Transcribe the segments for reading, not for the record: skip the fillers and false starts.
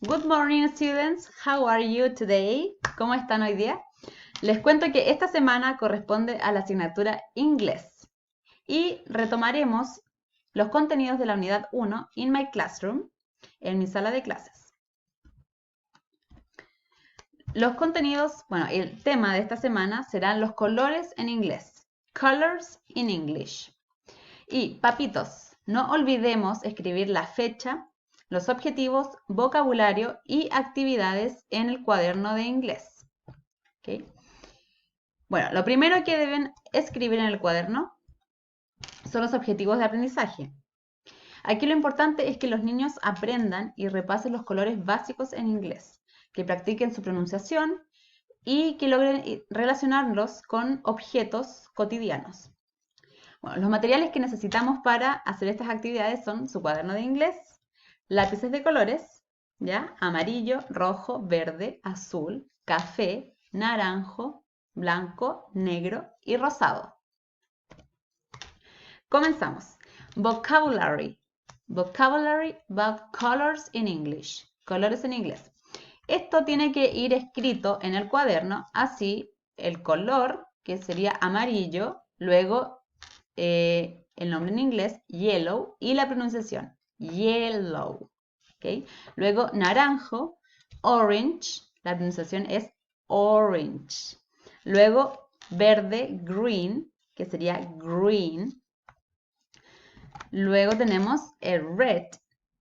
Good morning, students. How are you today? ¿Cómo están hoy día? Les cuento que esta semana corresponde a la asignatura Inglés y retomaremos los contenidos de la unidad 1 in my classroom, en mi sala de clases. Los contenidos, el tema de esta semana serán los colores en inglés. Colors in English. Y, papitos, no olvidemos escribir la fecha, los objetivos, vocabulario y actividades en el cuaderno de inglés. ¿Okay? Bueno, lo primero que deben escribir en el cuaderno son los objetivos de aprendizaje. Aquí lo importante es que los niños aprendan y repasen los colores básicos en inglés, que practiquen su pronunciación y que logren relacionarlos con objetos cotidianos. Bueno, los materiales que necesitamos para hacer estas actividades son su cuaderno de inglés, lápices de colores, ¿ya? Amarillo, rojo, verde, azul, café, naranjo, blanco, negro y rosado. Comenzamos. Vocabulary. Vocabulary about colors in English. Colores en inglés. Esto tiene que ir escrito en el cuaderno, así el color, que sería amarillo, luego el nombre en inglés, yellow, y la pronunciación, yellow. ¿Okay? Luego naranjo, orange, la pronunciación es orange. Luego verde, green, que sería green. Luego tenemos el red,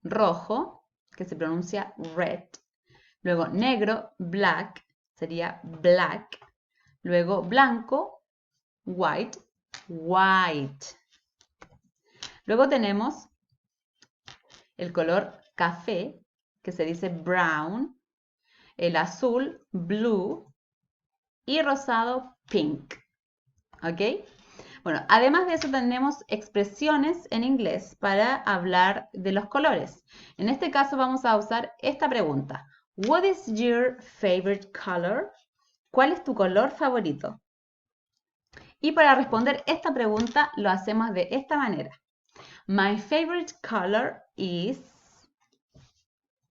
rojo, que se pronuncia red. Luego negro, black, sería black. Luego blanco, white, white. Luego tenemos el color café, que se dice brown, el azul, blue, y rosado, pink. ¿Ok? Bueno, además de eso tenemos expresiones en inglés para hablar de los colores. En este caso vamos a usar esta pregunta. What is your favorite color? ¿Cuál es tu color favorito? Y para responder esta pregunta lo hacemos de esta manera. My favorite color is...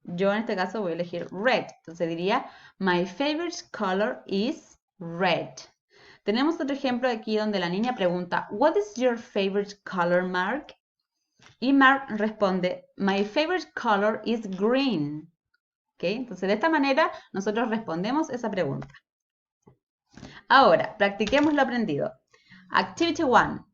Yo en este caso voy a elegir red. Entonces diría, my favorite color is red. Tenemos otro ejemplo aquí donde la niña pregunta, what is your favorite color, Mark? Y Mark responde, my favorite color is green. ¿Okay? Entonces de esta manera nosotros respondemos esa pregunta. Ahora, practiquemos lo aprendido. Activity 1.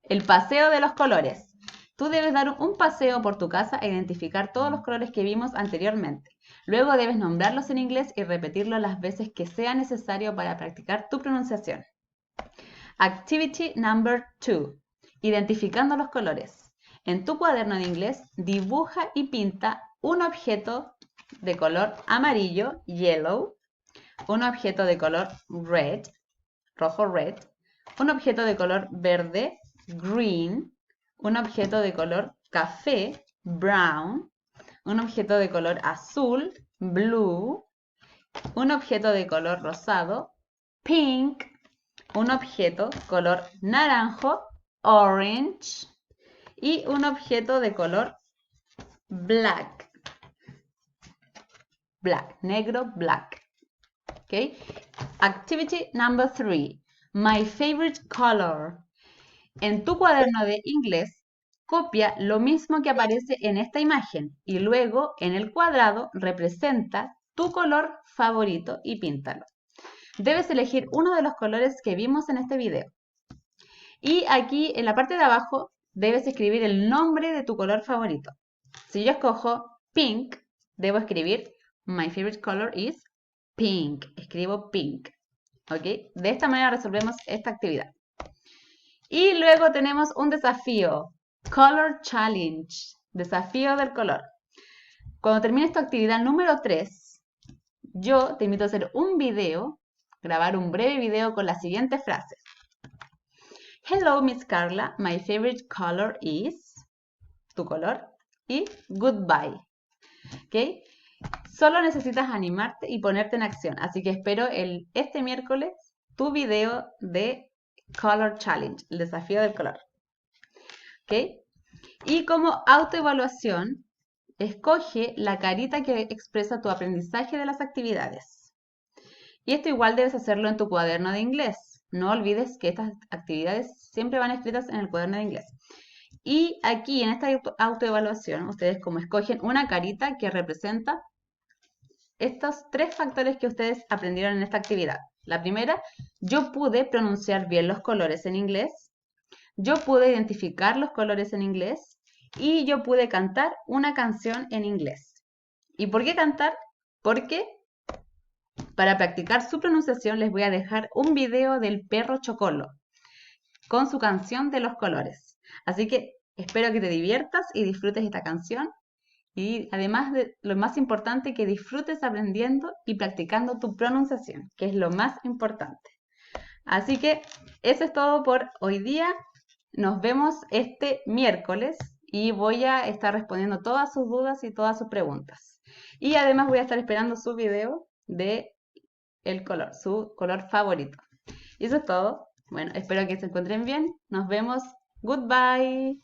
El paseo de los colores. Tú debes dar un paseo por tu casa e identificar todos los colores que vimos anteriormente. Luego debes nombrarlos en inglés y repetirlo las veces que sea necesario para practicar tu pronunciación. Activity number 2. Identificando los colores. En tu cuaderno de inglés, dibuja y pinta un objeto de color amarillo, yellow, un objeto de color red, rojo, red, un objeto de color verde, green, un objeto de color café, brown, un objeto de color azul, blue, un objeto de color rosado, pink, un objeto color naranjo, orange, y un objeto de color black, negro, black. Okay? Activity number 3. My favorite color. En tu cuaderno de inglés, copia lo mismo que aparece en esta imagen y luego en el cuadrado representa tu color favorito y píntalo. Debes elegir uno de los colores que vimos en este video. Y aquí en la parte de abajo debes escribir el nombre de tu color favorito. Si yo escojo pink, debo escribir my favorite color is pink. Escribo pink. ¿Ok? De esta manera resolvemos esta actividad. Y luego tenemos un desafío. Color Challenge. Desafío del color. Cuando termines tu actividad número 3, yo te invito a hacer un video, grabar un breve video con las siguientes frases. Hello, Miss Carla. My favorite color is... Tu color. Y goodbye. ¿Ok? Solo necesitas animarte y ponerte en acción. Así que espero este miércoles tu video de Color Challenge, el desafío del color. ¿Ok? Y como autoevaluación, escoge la carita que expresa tu aprendizaje de las actividades. Y esto igual debes hacerlo en tu cuaderno de inglés. No olvides que estas actividades siempre van escritas en el cuaderno de inglés. Y aquí en esta autoevaluación, ustedes como escogen una carita que representa estos 3 factores que ustedes aprendieron en esta actividad. La primera, yo pude pronunciar bien los colores en inglés, yo pude identificar los colores en inglés y yo pude cantar una canción en inglés. ¿Y por qué cantar? Porque para practicar su pronunciación les voy a dejar un video del perro Chocolo con su canción de los colores. Así que espero que te diviertas y disfrutes esta canción. Y además de lo más importante, que disfrutes aprendiendo y practicando tu pronunciación, que es lo más importante. Así que eso es todo por hoy día. Nos vemos este miércoles y voy a estar respondiendo todas sus dudas y todas sus preguntas. Y además voy a estar esperando su video de el color, su color favorito. Y eso es todo. Bueno, espero que se encuentren bien. Nos vemos. Goodbye.